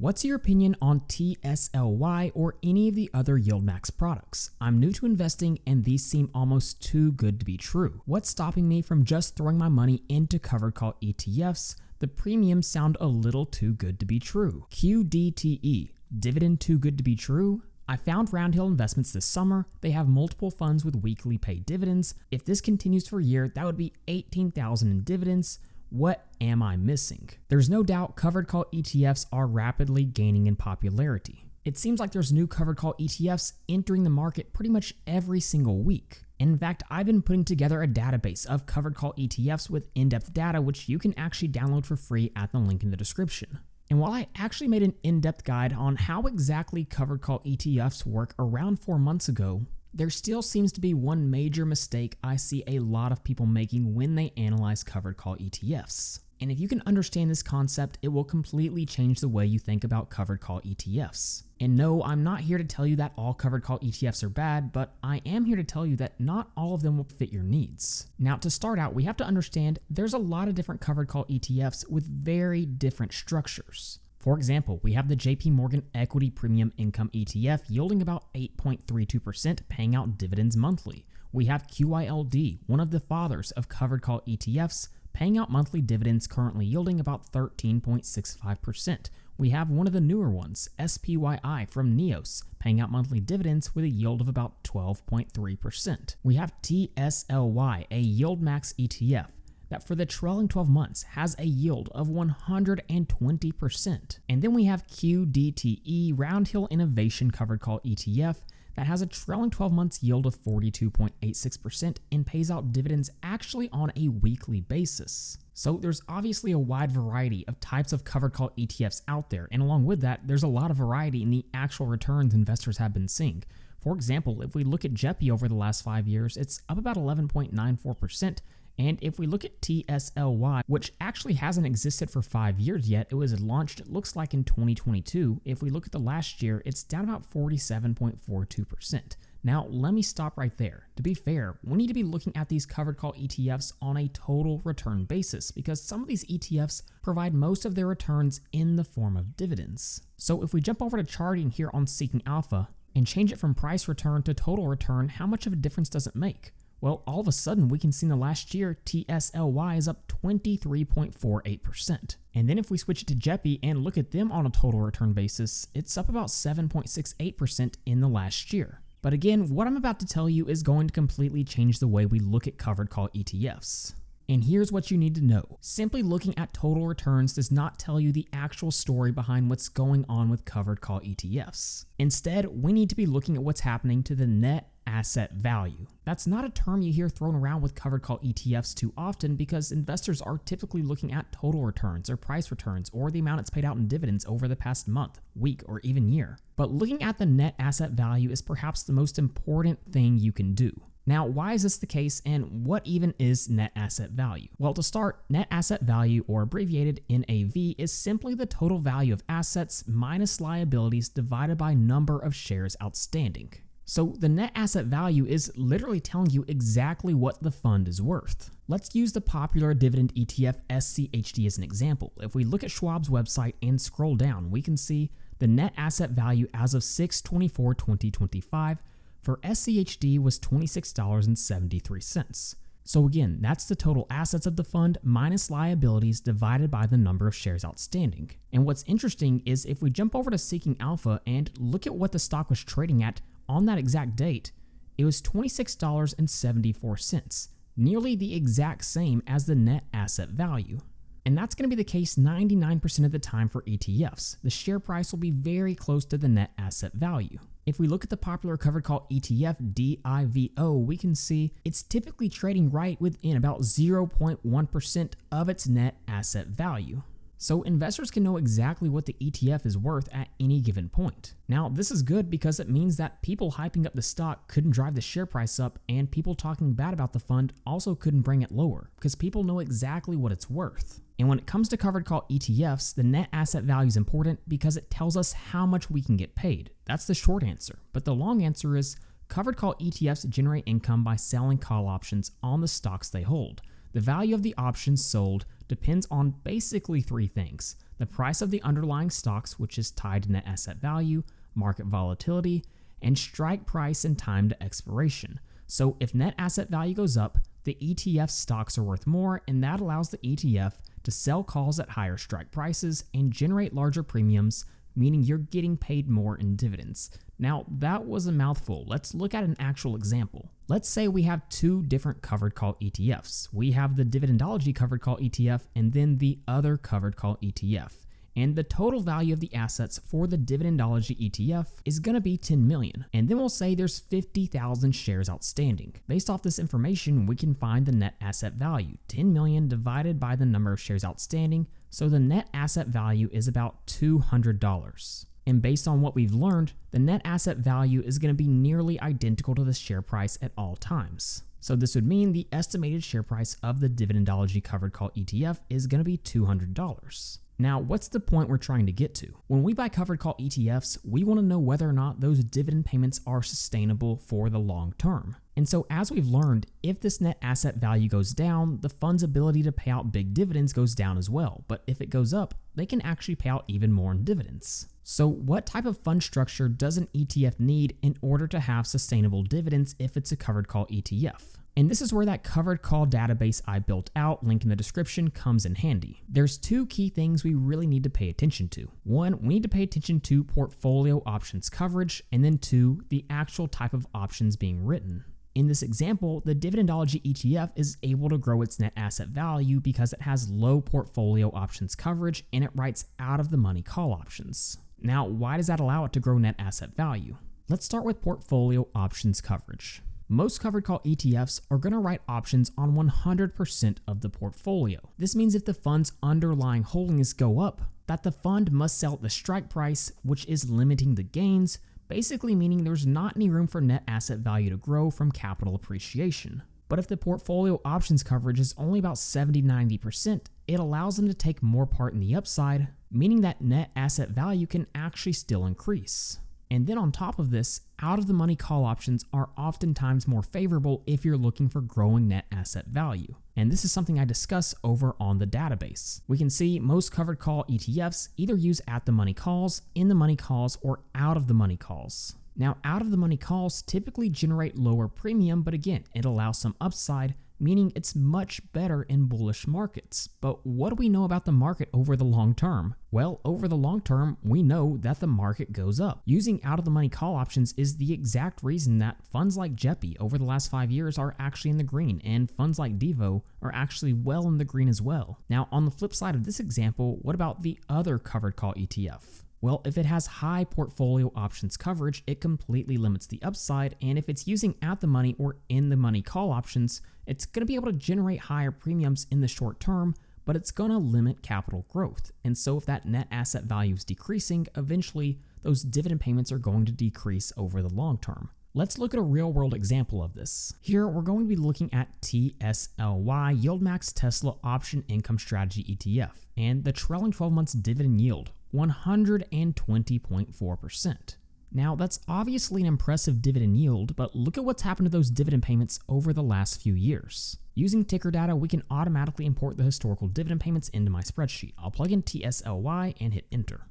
What's your opinion on TSLY or any of the other yield max products? I'm new to investing and these seem almost too good to be true. What's stopping me from just throwing my money into covered call ETFs? The premiums sound a little too good to be true. QDTE, dividend too good to be true? I found Roundhill Investments this summer. They have multiple funds with weekly paid dividends. If this continues for a year, that would be $18,000 in dividends. What am I missing? There's no doubt covered call ETFs are rapidly gaining in popularity. It seems like there's new covered call ETFs entering the market pretty much every single week. In fact, I've been putting together a database of covered call ETFs with in-depth data, which you can actually download for free at the link in the description. And while I actually made an in-depth guide on how exactly covered call ETFs work around 4 months ago, there still seems to be one major mistake I see a lot of people making when they analyze covered call ETFs. And if you can understand this concept, it will completely change the way you think about covered call ETFs. And no, I'm not here to tell you that all covered call ETFs are bad, but I am here to tell you that not all of them will fit your needs. Now, to start out, we have to understand there's a lot of different covered call ETFs with very different structures. For example, we have the JP Morgan Equity Premium Income ETF yielding about 8.32%, paying out dividends monthly. We have QILD, one of the fathers of covered call ETFs, paying out monthly dividends currently yielding about 13.65%. We have one of the newer ones, SPYI from NEOS, paying out monthly dividends with a yield of about 12.3%. We have TSLY, a yield max ETF, that for the trailing 12 months has a yield of 120%. And then we have QDTE, Roundhill Innovation Covered Call ETF, that has a trailing 12 months yield of 42.86% and pays out dividends actually on a weekly basis. So there's obviously a wide variety of types of covered call ETFs out there, and along with that, there's a lot of variety in the actual returns investors have been seeing. For example, if we look at JEPI over the last 5 years, it's up about 11.94%. And if we look at TSLY, which actually hasn't existed for 5 years yet, it was launched, it looks like in 2022. If we look at the last year, it's down about 47.42%. Now, let me stop right there. To be fair, we need to be looking at these covered call ETFs on a total return basis because some of these ETFs provide most of their returns in the form of dividends. So if we jump over to charting here on Seeking Alpha and change it from price return to total return, how much of a difference does it make? Well, all of a sudden, we can see in the last year, TSLY is up 23.48%. And then if we switch it to JEPI and look at them on a total return basis, it's up about 7.68% in the last year. But again, what I'm about to tell you is going to completely change the way we look at covered call ETFs. And here's what you need to know. Simply looking at total returns does not tell you the actual story behind what's going on with covered call ETFs. Instead, we need to be looking at what's happening to the net asset value. That's not a term you hear thrown around with covered call ETFs too often because investors are typically looking at total returns or price returns or the amount it's paid out in dividends over the past month, week, or even year. But looking at the net asset value is perhaps the most important thing you can do. Now, why is this the case and what even is net asset value? Well, to start, net asset value, or abbreviated NAV, is simply the total value of assets minus liabilities divided by number of shares outstanding. So the net asset value is literally telling you exactly what the fund is worth. Let's use the popular dividend ETF SCHD as an example. If we look at Schwab's website and scroll down, we can see the net asset value as of 6/24/2025 for SCHD was $26.73. So again, that's the total assets of the fund minus liabilities divided by the number of shares outstanding. And what's interesting is if we jump over to Seeking Alpha and look at what the stock was trading at on that exact date, it was $26.74, nearly the exact same as the net asset value. And that's going to be the case 99% of the time for ETFs. The share price will be very close to the net asset value. If we look at the popular covered call ETF DIVO, we can see it's typically trading right within about 0.1% of its net asset value. So investors can know exactly what the ETF is worth at any given point. Now, this is good because it means that people hyping up the stock couldn't drive the share price up, and people talking bad about the fund also couldn't bring it lower because people know exactly what it's worth. And when it comes to covered call ETFs, the net asset value is important because it tells us how much we can get paid. That's the short answer. But the long answer is covered call ETFs generate income by selling call options on the stocks they hold. The value of the options sold depends on basically three things: the price of the underlying stocks, which is tied to net asset value, market volatility, and strike price and time to expiration. So if net asset value goes up, the ETF stocks are worth more, and that allows the ETF to sell calls at higher strike prices and generate larger premiums, meaning you're getting paid more in dividends. Now, that was a mouthful. Let's look at an actual example. Let's say we have two different covered call ETFs. We have the Dividendology covered call ETF and then the other covered call ETF. And the total value of the assets for the Dividendology ETF is going to be 10 million. And then we'll say there's 50,000 shares outstanding. Based off this information, we can find the net asset value, 10 million divided by the number of shares outstanding. So the net asset value is about $200. And based on what we've learned, the net asset value is going to be nearly identical to the share price at all times. So this would mean the estimated share price of the Dividendology covered call ETF is going to be $200. Now, what's the point we're trying to get to? When we buy covered call ETFs, we want to know whether or not those dividend payments are sustainable for the long term. And so as we've learned, if this net asset value goes down, the fund's ability to pay out big dividends goes down as well. But if it goes up, they can actually pay out even more in dividends. So what type of fund structure does an ETF need in order to have sustainable dividends if it's a covered call ETF? And this is where that covered call database I built out, link in the description, comes in handy. There's two key things we really need to pay attention to. One, we need to pay attention to portfolio options coverage, and then two, the actual type of options being written. In this example, the Dividendology ETF is able to grow its net asset value because it has low portfolio options coverage and it writes out of the money call options. Now, why does that allow it to grow net asset value? Let's start with portfolio options coverage. Most covered call ETFs are going to write options on 100% of the portfolio. This means if the fund's underlying holdings go up, that the fund must sell at the strike price, which is limiting the gains, basically meaning there's not any room for net asset value to grow from capital appreciation. But if the portfolio options coverage is only about 70-90%, it allows them to take more part in the upside, meaning that net asset value can actually still increase. And then on top of this, out-of-the-money call options are oftentimes more favorable if you're looking for growing net asset value. And this is something I discuss over on the database. We can see most covered call ETFs either use at-the-money calls, in-the-money calls, or out-of-the-money calls. Now, out-of-the-money calls typically generate lower premium, but again, it allows some upside, meaning it's much better in bullish markets. But what do we know about the market over the long term? Well, over the long term, we know that the market goes up. Using out-of-the-money call options is the exact reason that funds like JEPI over the last 5 years are actually in the green, and funds like Devo are actually well in the green as well. Now, on the flip side of this example, what about the other covered call ETF? Well, if it has high portfolio options coverage, it completely limits the upside, and if it's using at-the-money or in-the-money call options, it's going to be able to generate higher premiums in the short term, but it's going to limit capital growth. And so if that net asset value is decreasing, eventually those dividend payments are going to decrease over the long term. Let's look at a real-world example of this. Here, we're going to be looking at TSLY, Yield Max Tesla Option Income Strategy ETF, and the trailing 12 months dividend yield, 120.4%. Now, that's obviously an impressive dividend yield, but look at what's happened to those dividend payments over the last few years. Using ticker data, we can automatically import the historical dividend payments into my spreadsheet. I'll plug in TSLY and hit enter.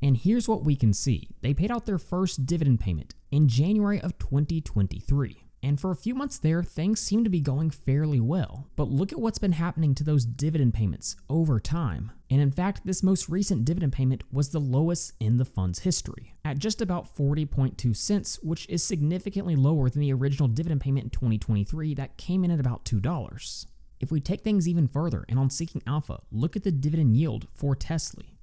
And here's what we can see. They paid out their first dividend payment in January of 2023. And for a few months there, things seem to be going fairly well. But look at what's been happening to those dividend payments over time. And in fact, this most recent dividend payment was the lowest in the fund's history, at just about 40.2 cents, which is significantly lower than the original dividend payment in 2023 that came in at about $2. If we take things even further and on Seeking Alpha, look at the dividend yield for TSLY.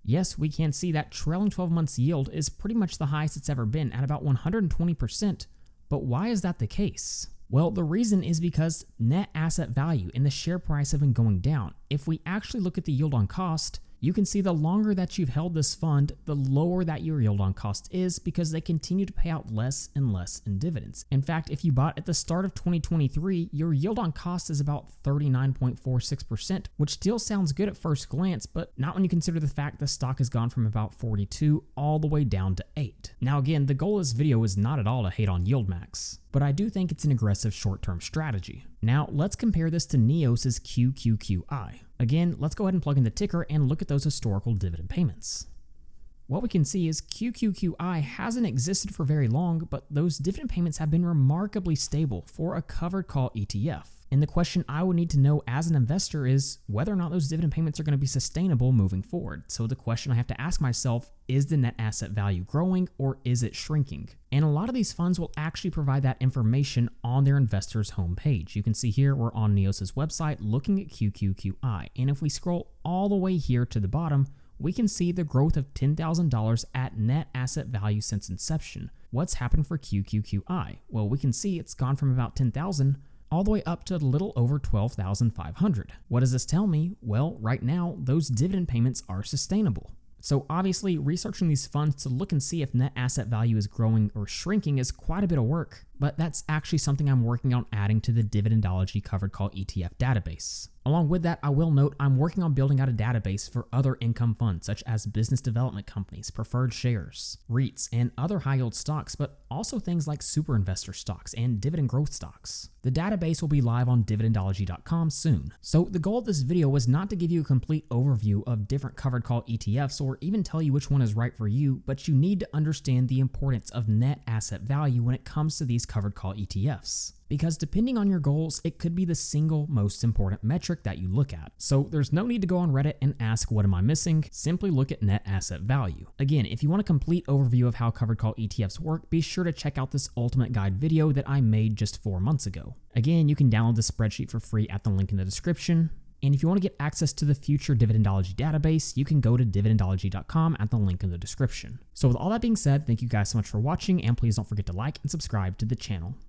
Yes, we can see that trailing 12 months yield is pretty much the highest it's ever been at about 120%. But why is that the case? Well, the reason is because net asset value and the share price have been going down. If we actually look at the yield on cost, you can see the longer that you've held this fund, the lower that your yield on cost is because they continue to pay out less and less in dividends. In fact, if you bought at the start of 2023, your yield on cost is about 39.46%, which still sounds good at first glance, but not when you consider the fact the stock has gone from about 42 all the way down to 8. Now again, the goal of this video is not at all to hate on yield max, but I do think it's an aggressive short-term strategy. Now let's compare this to Neos's QQQI. Again, let's go ahead and plug in the ticker and look at those historical dividend payments. What we can see is QQQI hasn't existed for very long, but those dividend payments have been remarkably stable for a covered call ETF. And the question I would need to know as an investor is whether or not those dividend payments are going to be sustainable moving forward. So the question I have to ask myself, is the net asset value growing or is it shrinking? And a lot of these funds will actually provide that information on their investors' homepage. You can see here we're on Neos's website looking at QQQI. And if we scroll all the way here to the bottom, we can see the growth of $10,000 at net asset value since inception. What's happened for QQQI? Well, we can see it's gone from about 10,000 all the way up to a little over 12,500. What does this tell me? Well, right now, those dividend payments are sustainable. So obviously, researching these funds to look and see if net asset value is growing or shrinking is quite a bit of work, but that's actually something I'm working on adding to the Dividendology covered call ETF database. Along with that, I will note I'm working on building out a database for other income funds such as business development companies, preferred shares, REITs, and other high yield stocks, but also things like super investor stocks and dividend growth stocks. The database will be live on Dividendology.com soon. So the goal of this video was not to give you a complete overview of different covered call ETFs or even tell you which one is right for you, but you need to understand the importance of net asset value when it comes to these covered call ETFs. Because depending on your goals, it could be the single most important metric that you look at. So there's no need to go on Reddit and ask, what am I missing? Simply look at net asset value. Again, if you want a complete overview of how covered call ETFs work, be sure to check out this ultimate guide video that I made just 4 months ago. Again, you can download the spreadsheet for free at the link in the description. And if you want to get access to the future Dividendology database, you can go to Dividendology.com at the link in the description. So with all that being said, thank you guys so much for watching, and please don't forget to like and subscribe to the channel.